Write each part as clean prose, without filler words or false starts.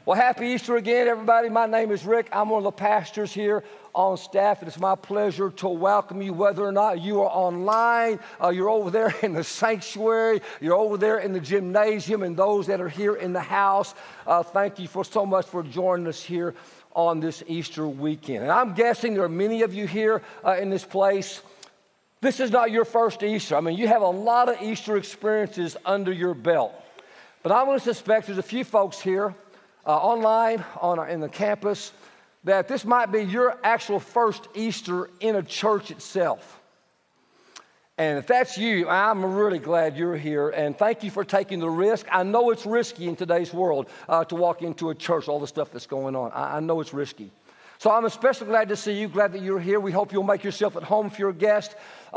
Well, happy Easter again, everybody. My name is Rick. I'm one of the pastors here on staff, and it's my pleasure to welcome you, whether or not you are online, you're over there in the sanctuary, you're over there in the gymnasium, and those that are here in the house. Thank you so much for joining us here on this Easter weekend. And I'm guessing there are many of you here in this place. This is not your first Easter. I mean, you have a lot of Easter experiences under your belt. But I'm going to suspect there's a few folks here online in the campus that this might be your actual first Easter in a church itself. And if that's you, I'm really glad you're here, and thank you for taking the risk. I know it's risky in today's world to walk into a church, all the stuff that's going on. I know it's risky. So I'm especially glad to see you, glad that you're here. We hope you'll make yourself at home if you're a guest.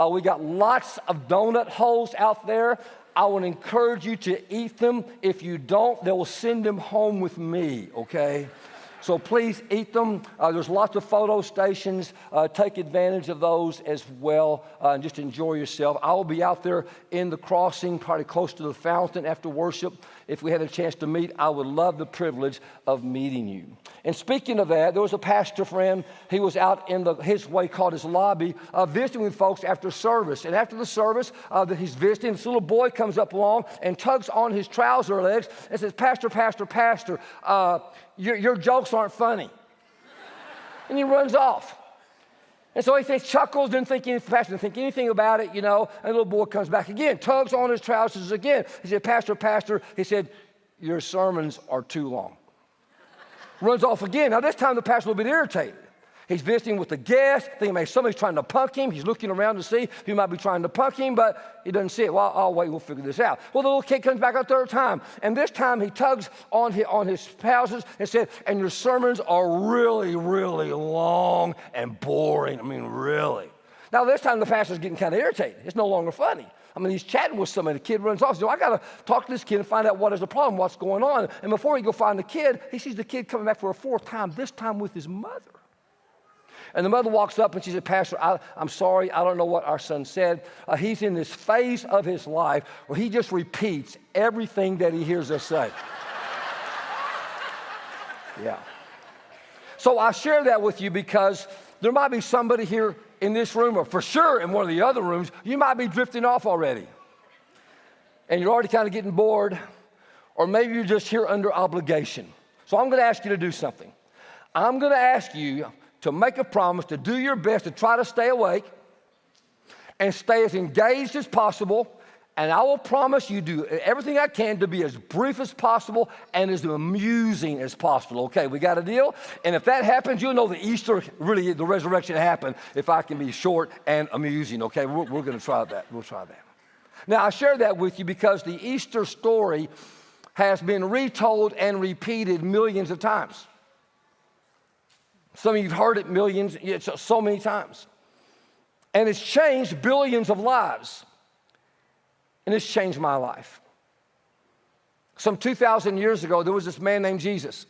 We got lots of donut holes out there. I would encourage you to eat them. If you don't, they will send them home with me, okay? So please eat them. There's lots of photo stations. Take advantage of those as well, and just enjoy yourself. I will be out there in the crossing, probably close to the fountain after worship. If we had a chance to meet, I would love the privilege of meeting you. And speaking of that, there was a pastor friend. He was out in what he called his lobby, visiting with folks after service. And after the service that he's visiting, this little boy comes up along and tugs on his trouser legs and says, Pastor, your jokes aren't funny. And he runs off. And so he chuckles, didn't think anything about it, you know. And the little boy comes back again, tugs on his trousers again. He said, Pastor, he said, your sermons are too long. Runs off again. Now this time the pastor's a little bit irritated. He's visiting with the guest, thinking maybe somebody's trying to punk him. He's looking around to see who might be trying to punk him, but he doesn't see it. Well, I'll wait, we'll figure this out. Well, the little kid comes back a third time, and this time he tugs on his trousers and said, and your sermons are really, really long and boring. I mean, really. Now this time the pastor's getting kind of irritated. It's no longer funny. I mean, he's chatting with somebody. The kid runs off. So I got to talk to this kid and find out what is the problem, what's going on. And before he go find the kid, he sees the kid coming back for a fourth time, this time with his mother. And the mother walks up and she said, Pastor, I'm sorry, I don't know what our son said. He's in this phase of his life where he just repeats everything that he hears us say. Yeah. So I share that with you because there might be somebody here in this room, or for sure in one of the other rooms, you might be drifting off already. And you're already kind of getting bored, or maybe you're just here under obligation. So I'm going to ask you to do something. I'm going to ask you to make a promise to do your best to try to stay awake and stay as engaged as possible. And I will promise you do everything I can to be as brief as possible and as amusing as possible. Okay, we got a deal? And if that happens, you'll know the Easter, really the resurrection happened if I can be short and amusing. Okay, we're going to try that. We'll try that. Now, I share that with you because the Easter story has been retold and repeated millions of times. Some of you have heard it millions, so many times. And it's changed billions of lives. And it's changed my life. Some 2,000 years ago, there was this man named Jesus.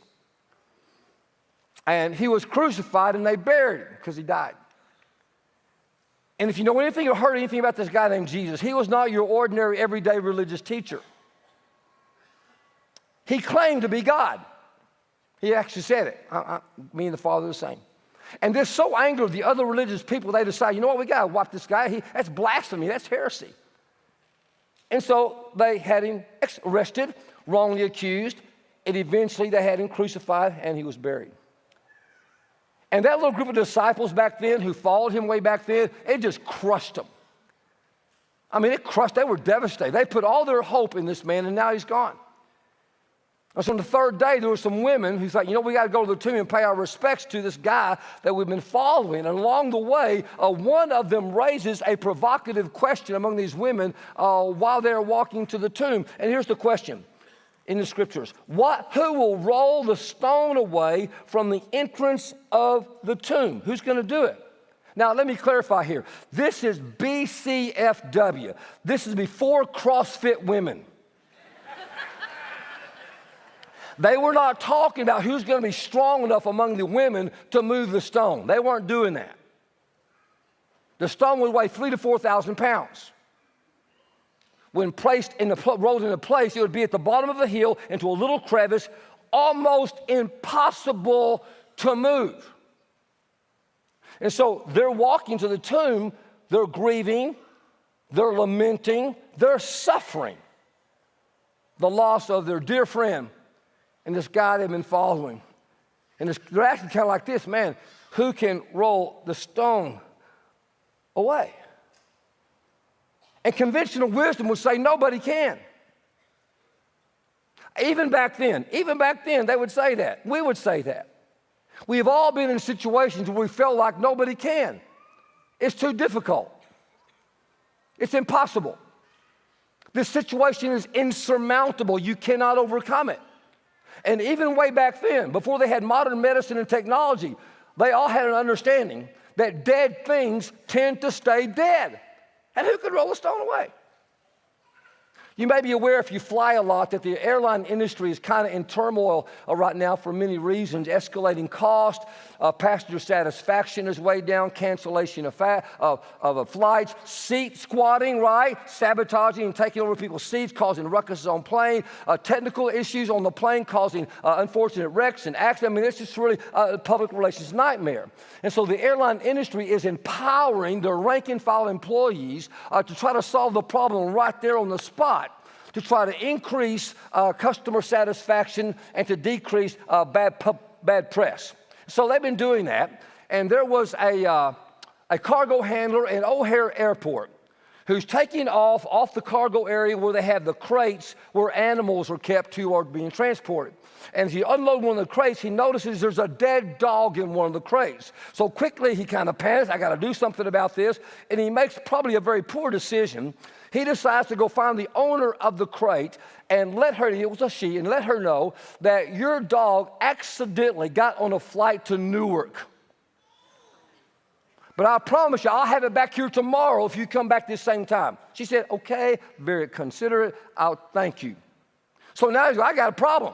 And he was crucified and they buried him because he died. And if you know anything or heard anything about this guy named Jesus, he was not your ordinary, everyday religious teacher. He claimed to be God. He actually said it. Me and the Father are the same. And this so angered the other religious people, they decided, you know what, we got to wipe this guy. That's blasphemy. That's heresy. And so they had him arrested, wrongly accused, and eventually they had him crucified and he was buried. And that little group of disciples back then who followed him way back then, it just crushed them. I mean, they were devastated. They put all their hope in this man and now he's gone. And so on the third day, there were some women who thought, you know, we got to go to the tomb and pay our respects to this guy that we've been following. And along the way, one of them raises a provocative question among these women while they're walking to the tomb. And here's the question in the scriptures. Who will roll the stone away from the entrance of the tomb? Who's going to do it? Now, let me clarify here. This is BCFW. This is before CrossFit women. They were not talking about who's going to be strong enough among the women to move the stone. They weren't doing that. The stone would weigh 3,000 to 4,000 pounds. When rolled into place, it would be at the bottom of the hill into a little crevice almost impossible to move. And so they're walking to the tomb, they're grieving, they're lamenting, they're suffering the loss of their dear friend and this guy they've been following. And they're acting kind of like this, man, who can roll the stone away? And conventional wisdom would say nobody can. Even back then, they would say that. We would say that. We've all been in situations where we felt like nobody can. It's too difficult. It's impossible. This situation is insurmountable. You cannot overcome it. And even way back then, before they had modern medicine and technology, they all had an understanding that dead things tend to stay dead. And who could roll a stone away? You may be aware, if you fly a lot, that the airline industry is kind of in turmoil right now for many reasons. Escalating cost, passenger satisfaction is way down, cancellation of flights, seat squatting, right? Sabotaging and taking over people's seats, causing ruckuses on plane, technical issues on the plane causing unfortunate wrecks and accidents. I mean, it's just really a public relations nightmare. And so the airline industry is empowering their rank and file employees to try to solve the problem right there on the spot, to try to increase customer satisfaction and to decrease bad press. So they've been doing that. And there was a cargo handler in O'Hare Airport who's taking off the cargo area where they have the crates where animals are kept to or being transported. And as he unloads one of the crates, he notices there's a dead dog in one of the crates. So quickly he kind of panics, I got to do something about this. And he makes probably a very poor decision. He decides to go find the owner of the crate and let her, it was a she, and let her know that your dog accidentally got on a flight to Newark. But I promise you, I'll have it back here tomorrow if you come back this same time. She said, okay, very considerate, I'll thank you. So now I got a problem.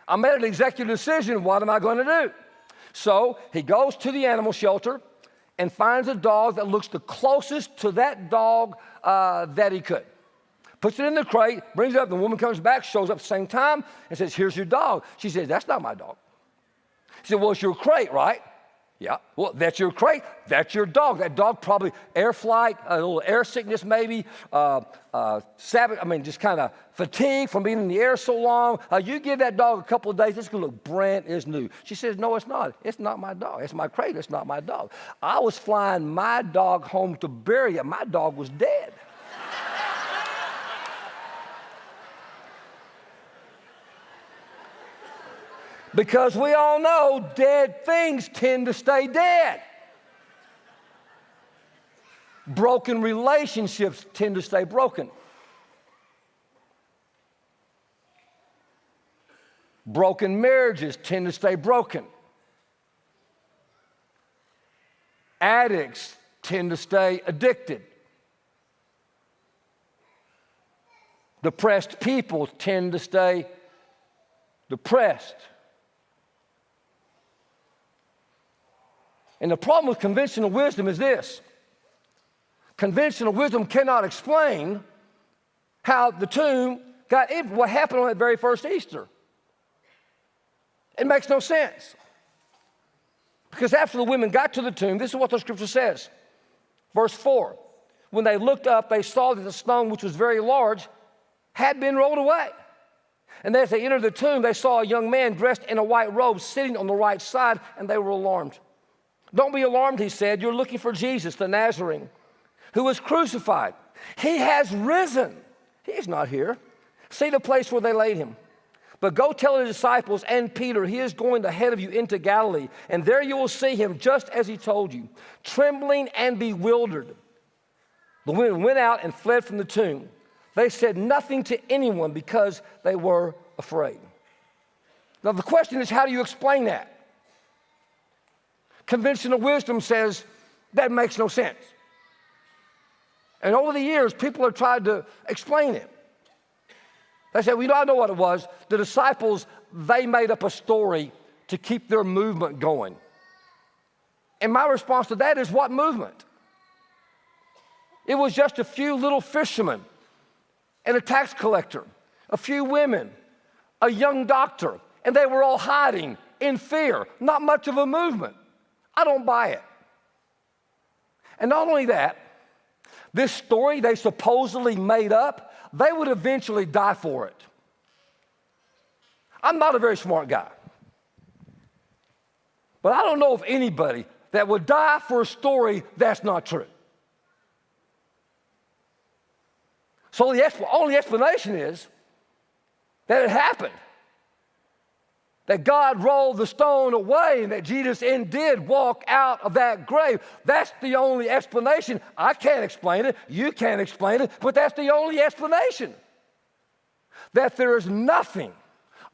I made an executive decision, what am I going to do? So he goes to the animal shelter and finds a dog that looks the closest to that dog that he could. Puts it in the crate, brings it up, the woman comes back, shows up at the same time, and says, here's your dog. She says, that's not my dog. He said, well, it's your crate, right? Yeah, well, that's your crate, that's your dog. That dog probably air flight, a little air sickness maybe, just kind of fatigue from being in the air so long. You give that dog a couple of days, it's going to look brand is new. She says, no, it's not. It's not my dog. It's my crate. It's not my dog. I was flying my dog home to bury it. My dog was dead. Because we all know dead things tend to stay dead. Broken relationships tend to stay broken. Broken marriages tend to stay broken. Addicts tend to stay addicted. Depressed people tend to stay depressed. And the problem with conventional wisdom is this. Conventional wisdom cannot explain how the tomb got empty, what happened on that very first Easter. It makes no sense. Because after the women got to the tomb, this is what the scripture says. Verse 4, when they looked up, they saw that the stone, which was very large, had been rolled away. And as they entered the tomb, they saw a young man dressed in a white robe sitting on the right side, and they were alarmed. Don't be alarmed, he said. You're looking for Jesus, the Nazarene, who was crucified. He has risen. He's not here. See the place where they laid him. But go tell the disciples and Peter, he is going ahead of you into Galilee, and there you will see him just as he told you. Trembling and bewildered, the women went out and fled from the tomb. They said nothing to anyone because they were afraid. Now the question is, how do you explain that? Conventional wisdom says that makes no sense. And over the years, people have tried to explain it. They said, I know what it was. The disciples, they made up a story to keep their movement going. And my response to that is, what movement? It was just a few little fishermen and a tax collector, a few women, a young doctor, and they were all hiding in fear. Not much of a movement. I don't buy it. And not only that, this story they supposedly made up, they would eventually die for it. I'm not a very smart guy. But I don't know of anybody that would die for a story that's not true. So the only explanation is that it happened. That God rolled the stone away and that Jesus did walk out of that grave. That's the only explanation. I can't explain it. You can't explain it. But that's the only explanation. That there is nothing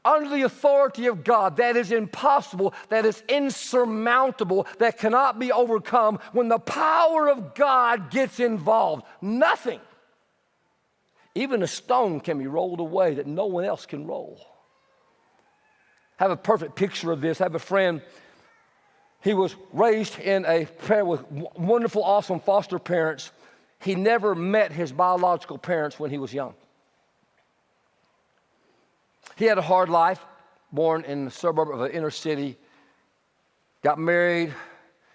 under the authority of God that is impossible, that is insurmountable, that cannot be overcome when the power of God gets involved. Nothing. Even a stone can be rolled away that no one else can roll. I have a perfect picture of this. I have a friend, he was raised in a pair with wonderful, awesome foster parents. He never met his biological parents when he was young. He had a hard life, born in the suburb of an inner city, got married,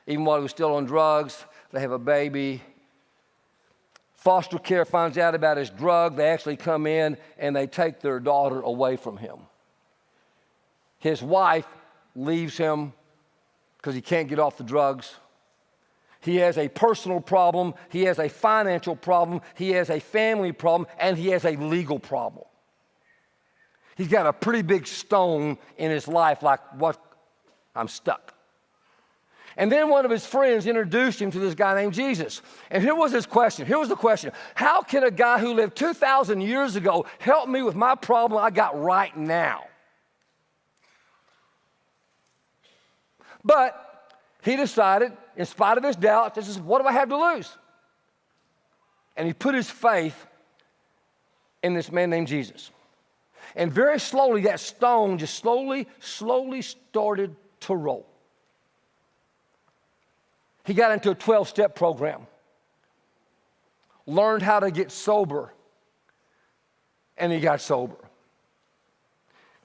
even while he was still on drugs. They have a baby. Foster care finds out about his drug. They actually come in and they take their daughter away from him. His wife leaves him because he can't get off the drugs. He has a personal problem. He has a financial problem. He has a family problem. And he has a legal problem. He's got a pretty big stone in his life, like, what? I'm stuck. And then one of his friends introduced him to this guy named Jesus. And here was his question. Here was the question. How can a guy who lived 2,000 years ago help me with my problem I got right now? But he decided, in spite of his doubts, this is, what do I have to lose? And he put his faith in this man named Jesus. And very slowly, that stone just slowly started to roll. He got into a 12-step program, learned how to get sober, and he got sober.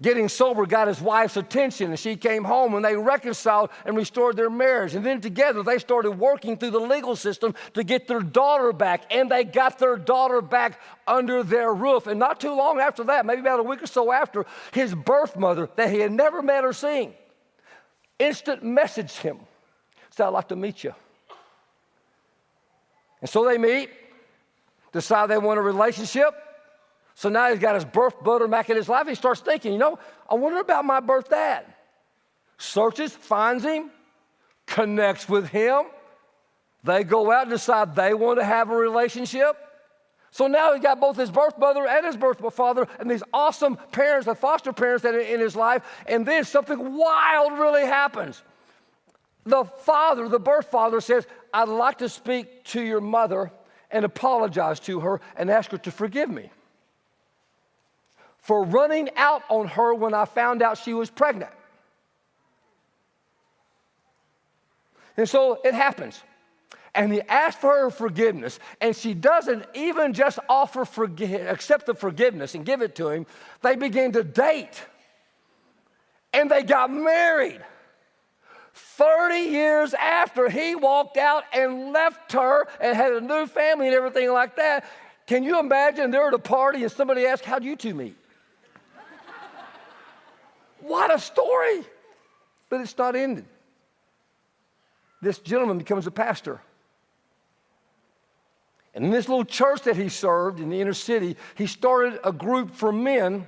Getting sober got his wife's attention, and she came home, and they reconciled and restored their marriage. And then together, they started working through the legal system to get their daughter back, and they got their daughter back under their roof. And not too long after that, maybe about a week or so after, his birth mother, that he had never met or seen, instant messaged him. Said, I'd like to meet you. And so they meet, decide they want a relationship. So now he's got his birth mother back in his life. He starts thinking, I wonder about my birth dad. Searches, finds him, connects with him. They go out and decide they want to have a relationship. So now he's got both his birth mother and his birth father and these awesome parents, the foster parents that are in his life. And then something wild really happens. The father, the birth father, says, I'd like to speak to your mother and apologize to her and ask her to forgive me for running out on her when I found out she was pregnant. And so it happens. And he asks for her forgiveness, and she doesn't even just accept the forgiveness and give it to him. They begin to date, and they got married. 30 years after he walked out and left her and had a new family and everything like that. Can you imagine they're at a party and somebody asks, how'd you two meet? What a story. But it's not ended. This gentleman becomes a pastor. And in this little church that he served in the inner city, he started a group for men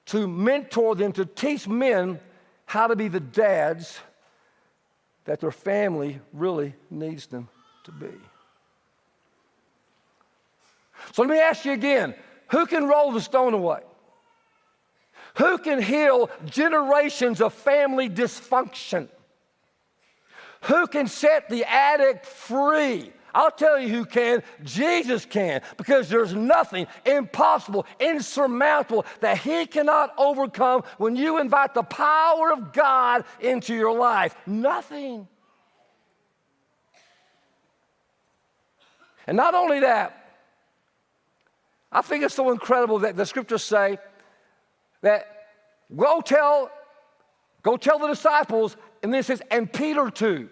to mentor them, to teach men how to be the dads that their family really needs them to be. So let me ask you again, who can roll the stone away? Who can heal generations of family dysfunction? Who can set the addict free? I'll tell you who can. Jesus can, because there's nothing impossible, insurmountable that he cannot overcome when you invite the power of God into your life. Nothing. And not only that, I think it's so incredible that the scriptures say that Go tell the disciples, and then it says, and Peter too.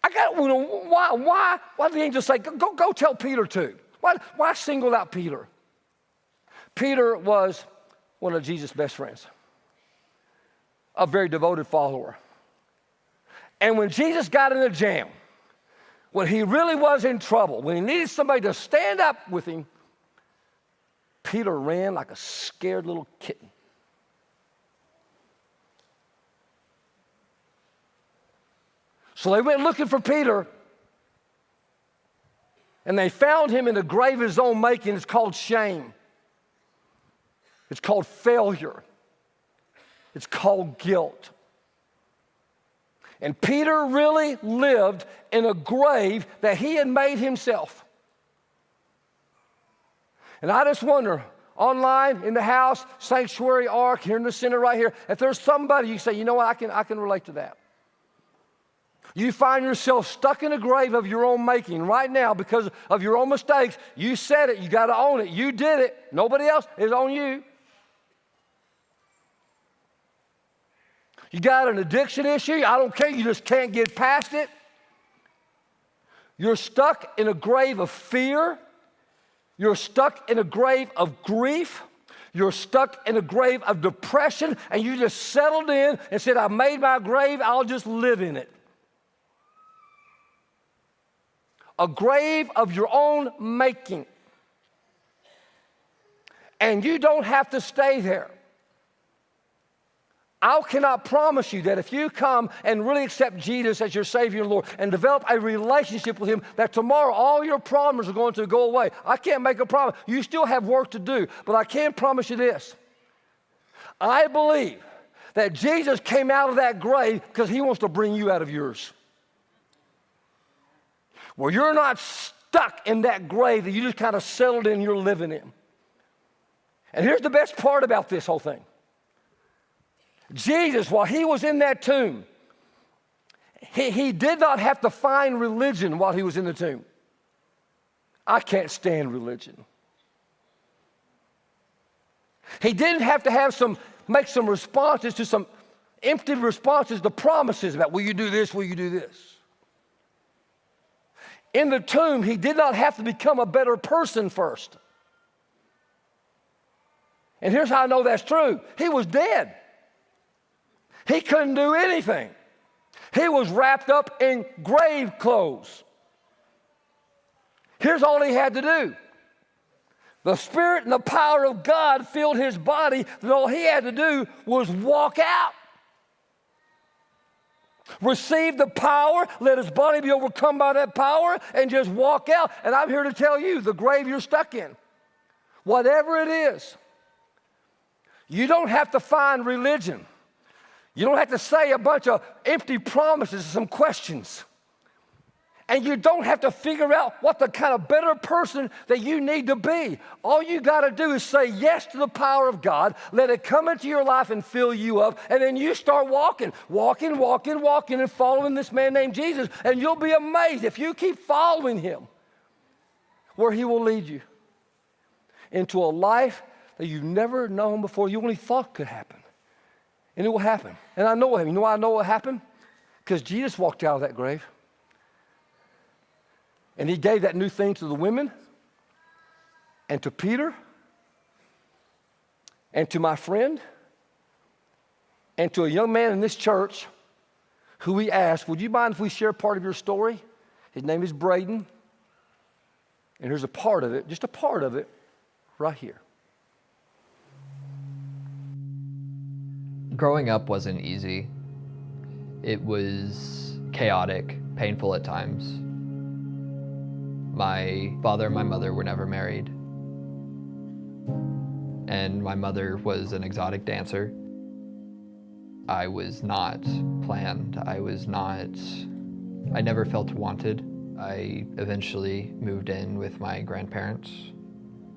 Why did the angel say, go tell Peter too? Why single out Peter? Peter was one of Jesus' best friends, a very devoted follower. And when Jesus got in a jam, when he really was in trouble, when he needed somebody to stand up with him, Peter ran like a scared little kitten. So they went looking for Peter, and they found him in a grave of his own making. It's called shame. It's called failure. It's called guilt. And Peter really lived in a grave that he had made himself. And I just wonder, online, in the house, sanctuary, ark, here in the center right here, if there's somebody you say, you know what, I can relate to that. You find yourself stuck in a grave of your own making right now because of your own mistakes. You said it. You got to own it. You did it. Nobody else. It's on you. You got an addiction issue. I don't care. You just can't get past it. You're stuck in a grave of fear. You're stuck in a grave of grief. You're stuck in a grave of depression, and you just settled in and said, I made my grave. I'll just live in it. A grave of your own making. And you don't have to stay there. I cannot promise you that if you come and really accept Jesus as your Savior and Lord and develop a relationship with Him, that tomorrow all your problems are going to go away. I can't make a promise. You still have work to do, but I can promise you this. I believe that Jesus came out of that grave because He wants to bring you out of yours. Where you're not stuck in that grave that you just kind of settled in, you're living in. And here's the best part about this whole thing. Jesus, while He was in that tomb, he did not have to find religion while He was in the tomb. I can't stand religion. He didn't have to make some responses to some empty responses to promises about, will you do this, will you do this? In the tomb, He did not have to become a better person first. And here's how I know that's true. He was dead. He couldn't do anything. He was wrapped up in grave clothes. Here's all He had to do. The Spirit and the power of God filled His body, and all He had to do was walk out. Receive the power, let His body be overcome by that power, and just walk out. And I'm here to tell you, the grave you're stuck in, whatever it is, you don't have to find religion. You don't have to say a bunch of empty promises and some questions. And you don't have to figure out what the kind of better person that you need to be. All you got to do is say yes to the power of God, let it come into your life and fill you up, and then you start walking, and following this man named Jesus, and you'll be amazed if you keep following Him, where He will lead you into a life that you've never known before, you only thought could happen. And it will happen. And I know it. You know why I know it will happen? Because Jesus walked out of that grave. And He gave that new thing to the women and to Peter and to my friend and to a young man in this church who we asked, would you mind if we share part of your story? His name is Braden. And here's a part of it, just a part of it, right here. Growing up wasn't easy. It was chaotic, painful at times. My father and my mother were never married. And my mother was an exotic dancer. I was not planned. I never felt wanted. I eventually moved in with my grandparents,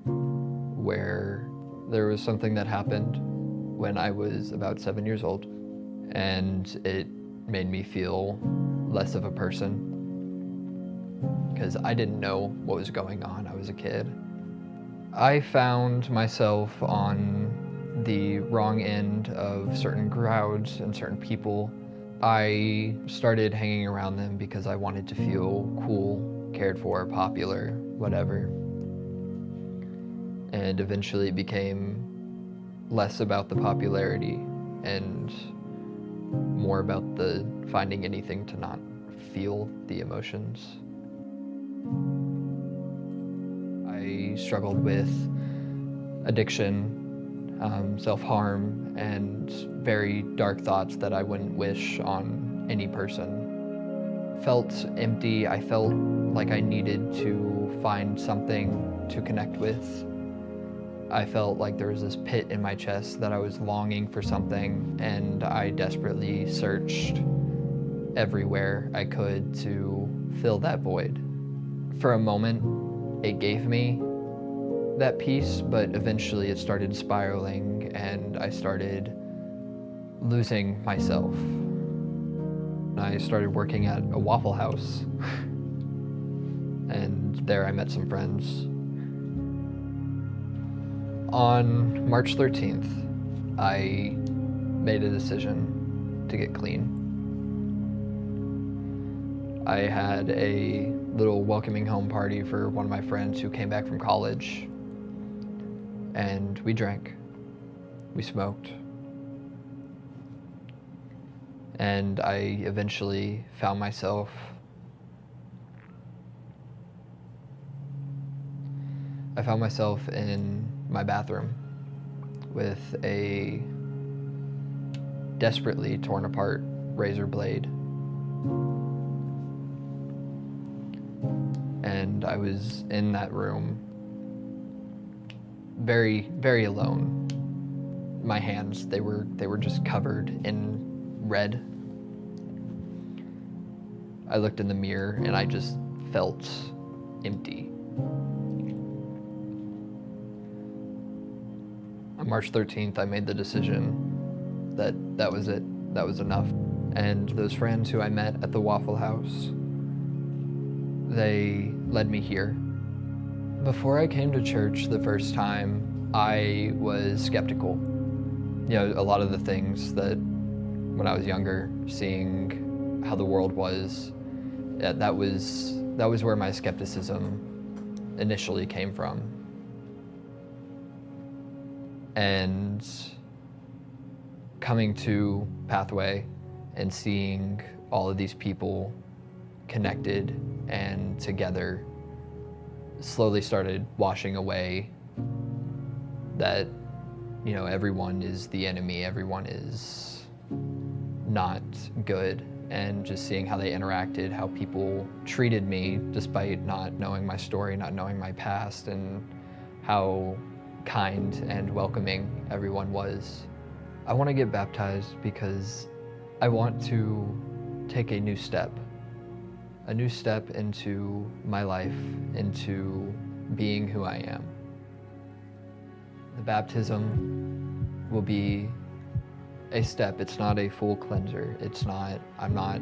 where there was something that happened when I was about 7 years old, and it made me feel less of a person because I didn't know what was going on. I was a kid. I found myself on the wrong end of certain crowds and certain people. I started hanging around them because I wanted to feel cool, cared for, popular, whatever. And eventually it became less about the popularity and more about the finding anything to not feel the emotions. I struggled with addiction, self-harm, and very dark thoughts that I wouldn't wish on any person. Felt empty. I felt like I needed to find something to connect with. I felt like there was this pit in my chest that I was longing for something, and I desperately searched everywhere I could to fill that void. For a moment, it gave me that peace, but eventually it started spiraling and I started losing myself. I started working at a Waffle House and there I met some friends. On March 13th, I made a decision to get clean. I had a little welcoming home party for one of my friends who came back from college, and we drank, we smoked, and I eventually found myself in my bathroom with a desperately torn apart razor blade. And I was in that room very, very alone. My hands, they were just covered in red. I looked in the mirror and I just felt empty. On March 13th, I made the decision that that was it, that was enough. And those friends who I met at the Waffle House, they led me here. Before I came to church the first time, I was skeptical. You know, a lot of the things that when I was younger, seeing how the world was, that was where my skepticism initially came from. And coming to Pathway and seeing all of these people connected and together slowly started washing away that, you know, everyone is the enemy, everyone is not good. And just seeing how they interacted, how people treated me despite not knowing my story, not knowing my past, and how kind and welcoming everyone was. I want to get baptized because I want to take a new step into my life, into being who I am. The baptism will be a step. It's not a full cleanser. I'm not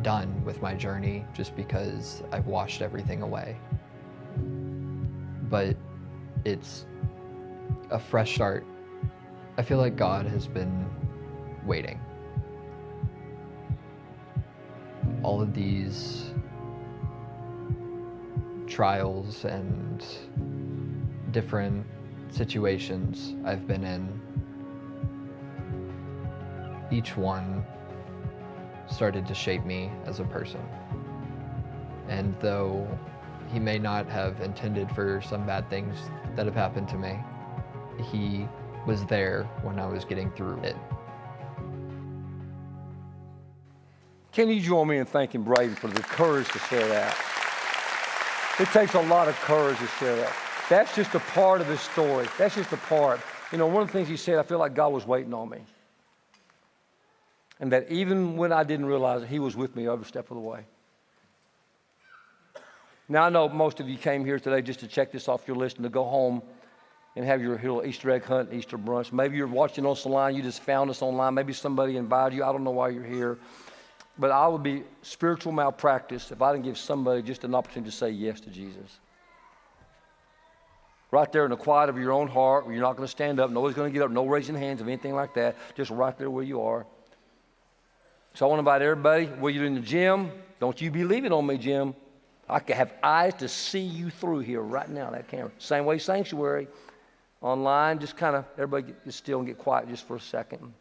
done with my journey just because I've washed everything away. But it's a fresh start. I feel like God has been waiting. All of these trials and different situations I've been in, each one started to shape me as a person. And though he may not have intended for some bad things that have happened to me, he was there when I was getting through it. Can you join me in thanking Braden for the courage to share that? It takes a lot of courage to share that. That's just a part of his story. That's just a part. You know, one of the things he said, I feel like God was waiting on me. And that even when I didn't realize it, he was with me every step of the way. Now, I know most of you came here today just to check this off your list and to go home and have your little Easter egg hunt, Easter brunch. Maybe you're watching us online, you just found us online. Maybe somebody invited you. I don't know why you're here. But I would be spiritual malpractice if I didn't give somebody just an opportunity to say yes to Jesus. Right there in the quiet of your own heart, where you're not going to stand up, nobody's going to get up, no raising hands of anything like that, just right there where you are. So I want to invite everybody, whether you're in the gym, don't you be leaving on me, Jim. I can have eyes to see you through here right now, that camera. Same way sanctuary, online, just kind of, everybody get still and get quiet just for a second.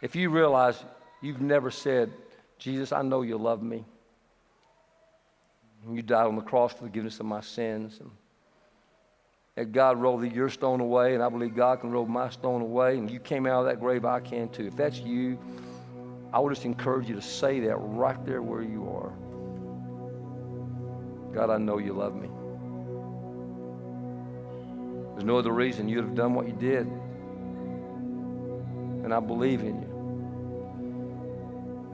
If you realize you've never said, Jesus, I know you love me. You died on the cross for the forgiveness of my sins. And that God rolled your stone away, and I believe God can roll my stone away, and you came out of that grave, I can too. If that's you, I would just encourage you to say that right there where you are. God, I know you love me. There's no other reason you'd have done what you did. And I believe in you.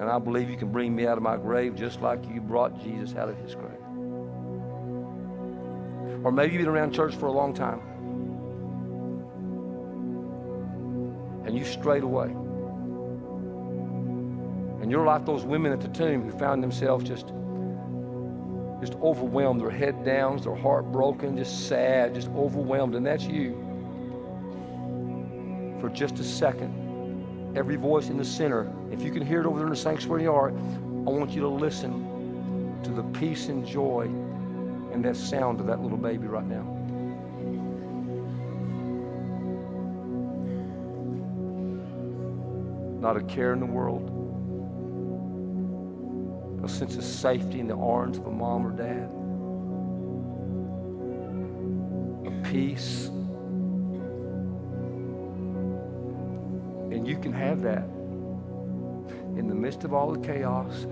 And I believe you can bring me out of my grave just like you brought Jesus out of his grave. Or maybe you've been around church for a long time and you strayed away. And you're like those women at the tomb who found themselves just overwhelmed, their head down, their heart broken, just sad, just overwhelmed. And that's you. For just a second, every voice in the center, if you can hear it over there in the sanctuary yard, I want you to listen to the peace and joy and that sound of that little baby right now. Not a care in the world. A sense of safety in the arms of a mom or dad. A peace. And you can have that in the midst of all the chaos.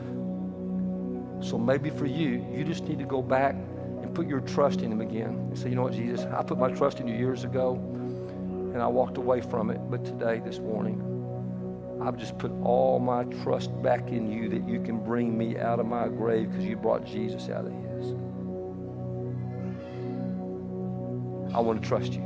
So maybe for you, you just need to go back and put your trust in him again. And say, you know what, Jesus, I put my trust in you years ago, and I walked away from it. But today, this morning, I've just put all my trust back in you that you can bring me out of my grave because you brought Jesus out of his. I want to trust you.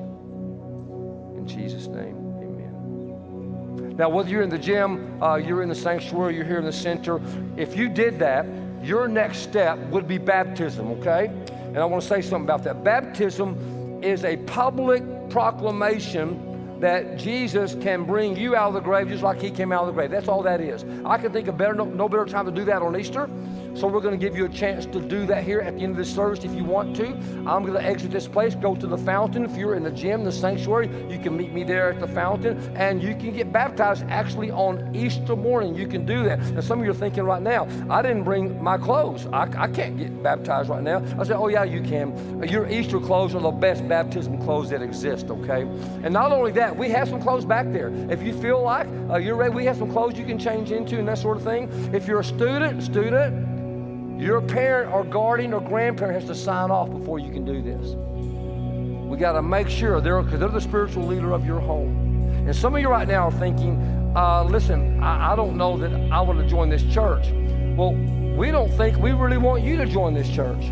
In Jesus' name, amen. Now, whether you're in the gym, you're in the sanctuary, you're here in the center, if you did that, your next step would be baptism, okay? And I want to say something about that. Baptism is a public proclamation that Jesus can bring you out of the grave just like he came out of the grave. That's all that is. I can think of no better time to do that on Easter. So we're going to give you a chance to do that here at the end of this service if you want to. I'm going to exit this place, go to the fountain. If you're in the gym, the sanctuary, you can meet me there at the fountain, and you can get baptized actually on Easter morning. You can do that. And some of you are thinking right now, I didn't bring my clothes. I can't get baptized right now. I said, oh yeah, you can. Your Easter clothes are the best baptism clothes that exist, okay? And not only that, we have some clothes back there. If you feel like you're ready, we have some clothes you can change into and that sort of thing. If you're a student, your parent or guardian or grandparent has to sign off before you can do this. We got to make sure because they're the spiritual leader of your home. And some of you right now are thinking, listen, I don't know that I want to join this church. Well, we don't think we really want you to join this church.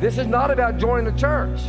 This is not about joining the church.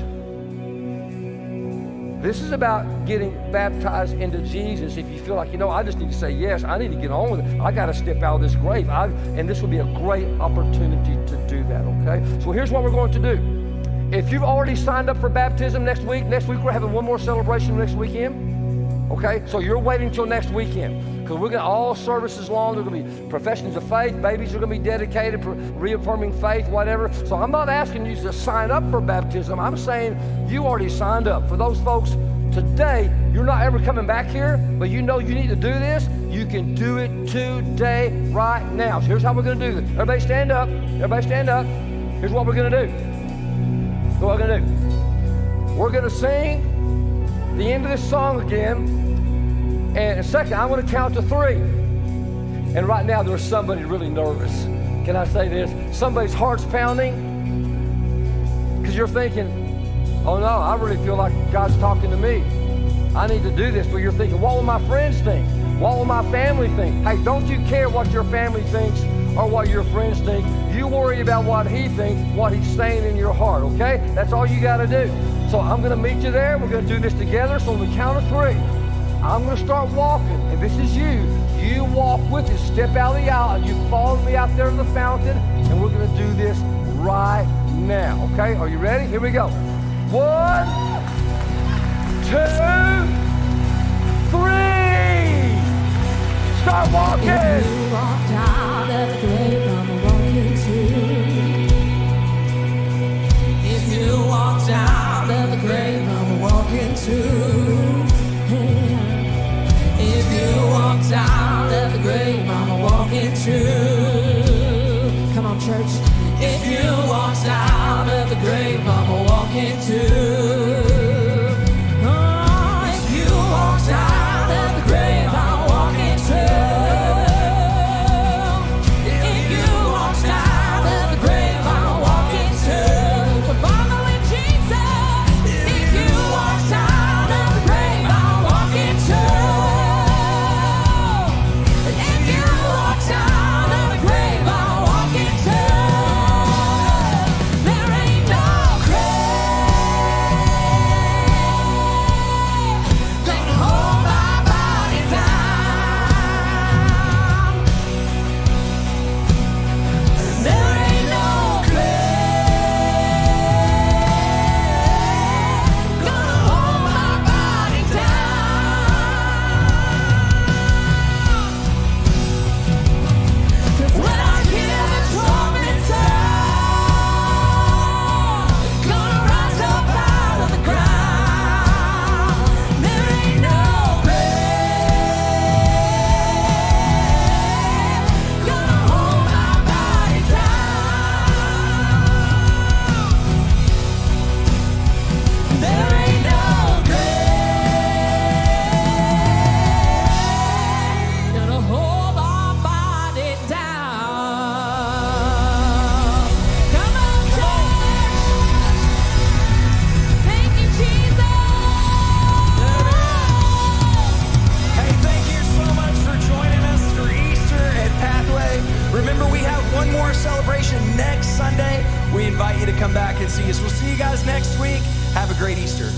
This is about getting baptized into Jesus. If you feel like, I just need to say yes, I need to get on with it. I got to step out of this grave. And this would be a great opportunity to do that, okay? So here's what we're going to do. If you've already signed up for baptism next week we're having one more celebration next weekend, okay? So you're waiting till next weekend because we're going to all services long. There's going to be professions of faith. Babies are going to be dedicated, reaffirming faith, whatever. So I'm not asking you to sign up for baptism. I'm saying you already signed up. For those folks today, you're not ever coming back here, but you know you need to do this. You can do it today, right now. So here's how we're going to do this. Everybody stand up. Everybody stand up. Here's what we're going to do. Here's what we're going to do. We're going to sing the end of this song again. And in a second, I'm going to count to 3. And right now, there's somebody really nervous. Can I say this? Somebody's heart's pounding because you're thinking, oh no, I really feel like God's talking to me. I need to do this. But you're thinking, what will my friends think? What will my family think? Hey, don't you care what your family thinks or what your friends think. You worry about what he thinks, what he's saying in your heart, okay? That's all you got to do. So I'm going to meet you there. We're going to do this together. So on the count of 3, I'm going to start walking, and this is you. You walk with us. Step out of the aisle, and you follow me out there to the fountain, and we're going to do this right now, okay? Are you ready? Here we go. 1, 2, 3. Start walking. If you walked out of the grave, I'm walking too. If you walked out of the grave, I'm walking too. If you walked out of the grave, I'm walking too. Come on, church. If you walked out of the grave, I'm walking too. Oh, if you walked out of the grave, I'm walking too. If you walked out of the grave, I'm walking too. We're following Jesus. If you walked out of the grave, I'm walking too. If you walked out of the grave, I'm walking too. There ain't no grave that can hold my body down. There ain't no grave gonna hold my body down. 'Cause when I hear the trumpet sound, gonna rise up out of the ground. There ain't no grave gonna hold my body down. There ain't no grave gonna hold our body down. Come on, church. Thank you, Jesus. Hey, thank you so much for joining us for Easter at Pathway. Remember, we have one more celebration next Sunday. We invite you to come back and see us. We'll see you guys next week. Have a great Easter.